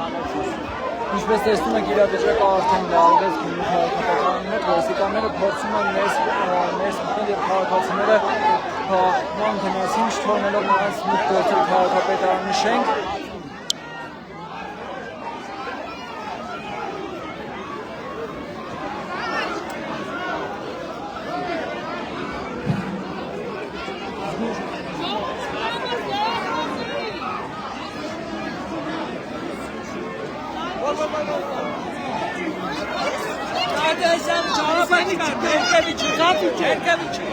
Ինչպես տեսնում եք, իրավիճակը արդեն լարվեց Գյումրի քաղաքապետարանի հետ, ոստիկանները փորձում են ներս մտնել և քաղաքացիները ման գնացին, չթողնելով նրանց մուտք գործել քաղաքապետարանի շենք։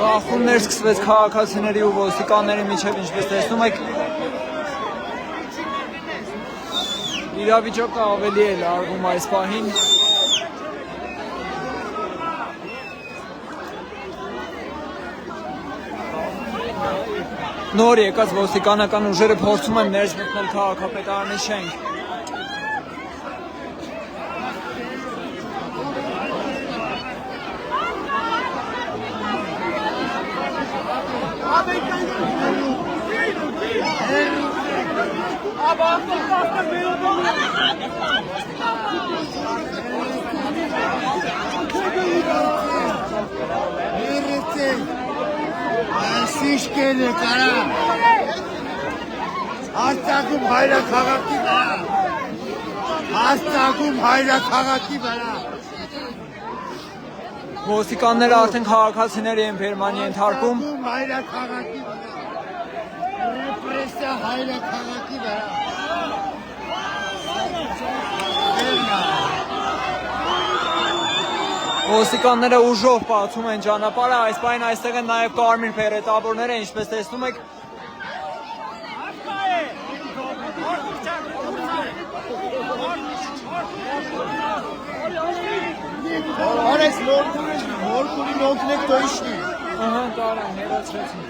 Խաղաղություններ սկսվեց քաղաքացիների ու ոստիկանների միջև, ինչպես տեսնում եք, իրավիճակը ավելի է լարվում այս պահին։ Նոր եկած ոստիկանական ուժերը փորձում են ներս մտնել քաղաքապետարանի շենք։ Սիշկել է կարա, հաստակում հայրաքաղաքի վրա, հաստակում հայրաքաղաքի վրա։ Ոստիկանները արդեն քաղաքացիների են բերման ենթարկում։ Հայրաքաղաքի վրա, ռեպրեսիա հայրաքաղաքի վրա։ Ոստիկանները ուժով բացում են ճանապարհը, այս պահին այստեղ են նաև կարմիր բերետավորները, ինչպես տեսնում եք։ Արես նորքուրի նոքնեք տոյշնի։ Ահա, տարան, հերացրեցին։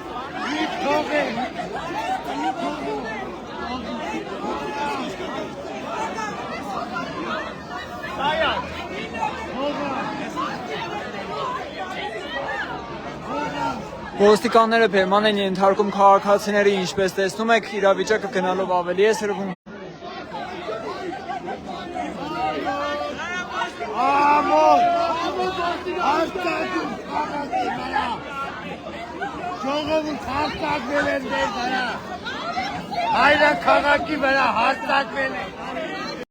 Ոստիկանները բերման են ենթարկում քաղաքացիների, ինչպես տեսնում եք, իրավիճակը գնալով ավելի է սրվում։ Ժողովուրդ հաստատվել են դեր վրա, հայրաքաղաքի վրա հաստատվել են։